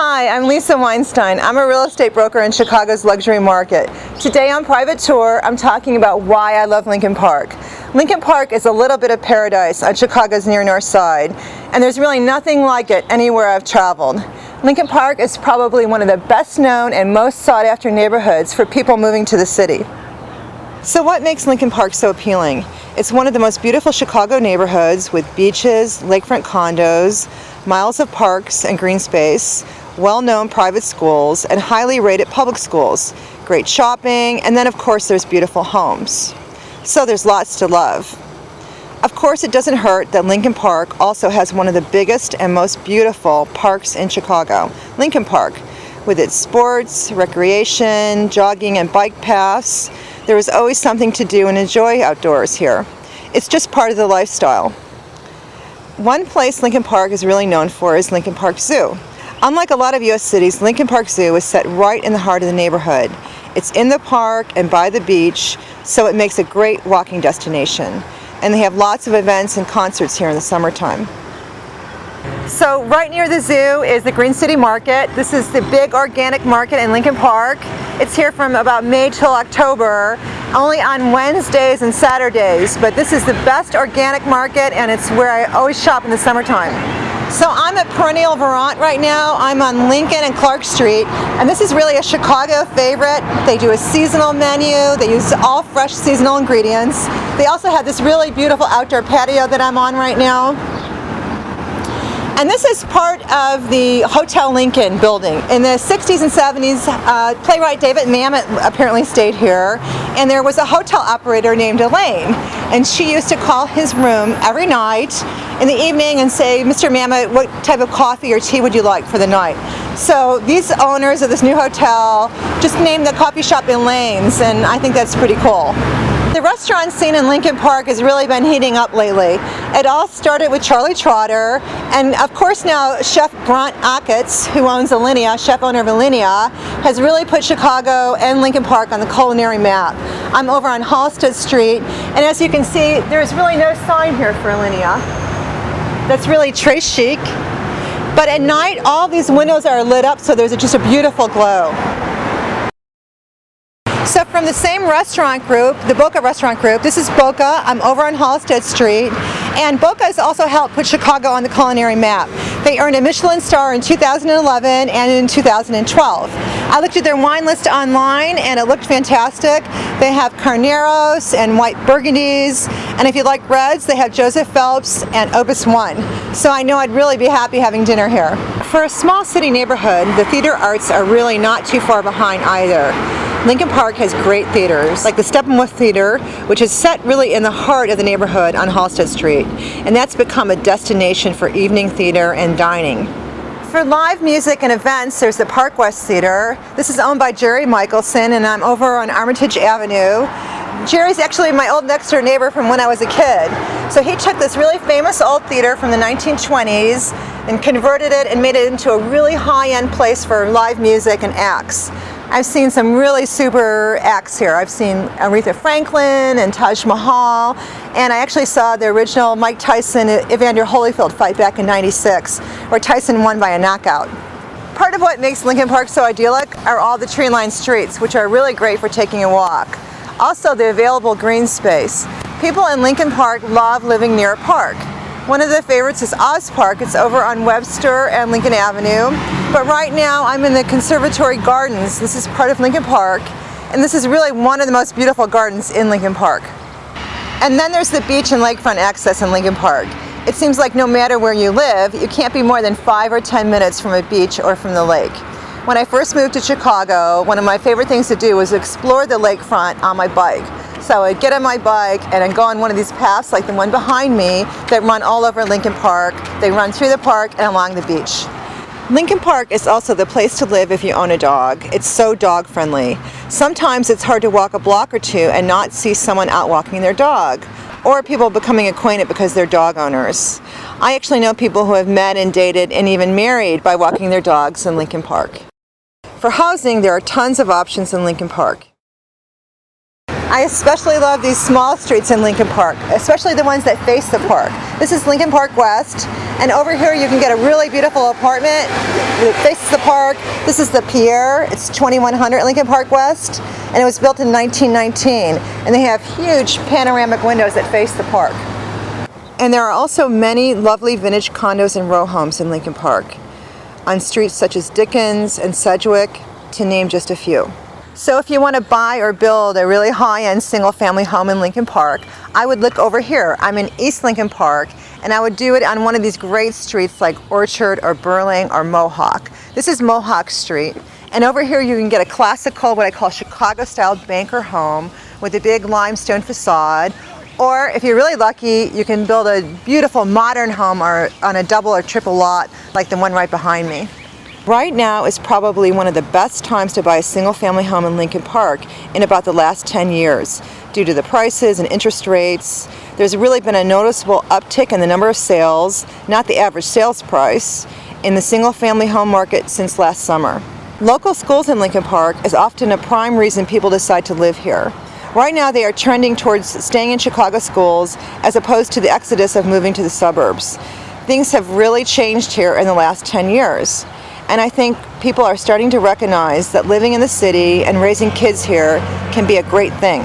Hi, I'm Lissa Weinstein. I'm a real estate broker in Chicago's luxury market. Today on Private Tour, I'm talking about why I love Lincoln Park. Lincoln Park is a little bit of paradise on Chicago's near north side, and there's really nothing like it anywhere I've traveled. Lincoln Park is probably one of the best known and most sought after neighborhoods for people moving to the city. So what makes Lincoln Park so appealing? It's one of the most beautiful Chicago neighborhoods with beaches, lakefront condos, miles of parks and green space, well-known private schools, and highly rated public schools, great shopping, and then of course there's beautiful homes. So there's lots to love. Of course it doesn't hurt that Lincoln Park also has one of the biggest and most beautiful parks in Chicago, Lincoln Park, with its sports, recreation, jogging and bike paths. There is always something to do and enjoy outdoors here. It's just part of the lifestyle. One place Lincoln Park is really known for is Lincoln Park Zoo. Unlike a lot of U.S. cities, Lincoln Park Zoo is set right in the heart of the neighborhood. It's in the park and by the beach, so it makes a great walking destination. And they have lots of events and concerts here in the summertime. So right near the zoo is the Green City Market. This is the big organic market in Lincoln Park. It's here from about May till October, only on Wednesdays and Saturdays, but this is the best organic market and it's where I always shop in the summertime. So I'm at Perennial Vermont right now. I'm on Lincoln and Clark Street, and this is really a Chicago favorite. They do a seasonal menu. They use all fresh seasonal ingredients. They also have this really beautiful outdoor patio that I'm on right now. And this is part of the Hotel Lincoln building. In the 60s and 70s, playwright David Mamet apparently stayed here, and there was a hotel operator named Elaine, and she used to call his room every night in the evening and say, "Mr. Mamet, what type of coffee or tea would you like for the night?" So these owners of this new hotel just named the coffee shop Elaine's, and I think that's pretty cool. The restaurant scene in Lincoln Park has really been heating up lately. It all started with Charlie Trotter, and of course now Chef Bront Ackitz, who owns Alinea, chef owner of Alinea, has really put Chicago and Lincoln Park on the culinary map. I'm over on Halsted Street, and as you can see, there's really no sign here for Alinea. That's really très chic. But at night, all these windows are lit up, so there's just a beautiful glow. So from the same restaurant group, the Boca restaurant group, this is Boca. I'm over on Halsted Street, and Boca has also helped put Chicago on the culinary map. They earned a Michelin star in 2011 and in 2012. I looked at their wine list online and it looked fantastic. They have Carneros and white Burgundies, and if you like reds, they have Joseph Phelps and Opus One. So I know I'd really be happy having dinner here. For a small city neighborhood, the theater arts are really not too far behind either. Lincoln Park has great theaters, like the Steppenwolf Theater, which is set really in the heart of the neighborhood on Halsted Street, and that's become a destination for evening theater and dining. For live music and events, there's the Park West Theater. This is owned by Jerry Michelson, and I'm over on Armitage Avenue. Jerry's actually my old next door neighbor from when I was a kid. So he took this really famous old theater from the 1920s and converted it and made it into a really high-end place for live music and acts. I've seen some really super acts here. I've seen Aretha Franklin and Taj Mahal, and I actually saw the original Mike Tyson Evander Holyfield fight back in '96, where Tyson won by a knockout. Part of what makes Lincoln Park so idyllic are all the tree-lined streets, which are really great for taking a walk. Also the available green space. People in Lincoln Park love living near a park. One of the favorites is Oz Park. It's over on Webster and Lincoln Avenue. But right now I'm in the Conservatory Gardens. This is part of Lincoln Park, and this is really one of the most beautiful gardens in Lincoln Park. And then there's the beach and lakefront access in Lincoln Park. It seems like no matter where you live, you can't be more than 5 or 10 minutes from a beach or from the lake. When I first moved to Chicago, one of my favorite things to do was explore the lakefront on my bike. So I'd get on my bike and I'd go on one of these paths like the one behind me that run all over Lincoln Park. They run through the park and along the beach. Lincoln Park is also the place to live if you own a dog. It's so dog friendly. Sometimes it's hard to walk a block or two and not see someone out walking their dog, or people becoming acquainted because they're dog owners. I actually know people who have met and dated and even married by walking their dogs in Lincoln Park. For housing, there are tons of options in Lincoln Park. I especially love these small streets in Lincoln Park, especially the ones that face the park. This is Lincoln Park West, and over here you can get a really beautiful apartment that faces the park. This is the Pierre. It's 2100 Lincoln Park West, and it was built in 1919, and they have huge panoramic windows that face the park. And there are also many lovely vintage condos and row homes in Lincoln Park, on streets such as Dickens and Sedgwick, to name just a few. So if you want to buy or build a really high-end single-family home in Lincoln Park, I would look over here. I'm in East Lincoln Park, and I would do it on one of these great streets like Orchard or Burling or Mohawk. This is Mohawk Street, and over here you can get a classical, what I call Chicago-style banker home with a big limestone facade. Or if you're really lucky, you can build a beautiful modern home or on a double or triple lot like the one right behind me. Right now is probably one of the best times to buy a single-family home in Lincoln Park in about the last 10 years. Due to the prices and interest rates, there's really been a noticeable uptick in the number of sales, not the average sales price, in the single-family home market since last summer. Local schools in Lincoln Park is often a prime reason people decide to live here. Right now they are trending towards staying in Chicago schools as opposed to the exodus of moving to the suburbs. Things have really changed here in the last 10 years. And I think people are starting to recognize that living in the city and raising kids here can be a great thing.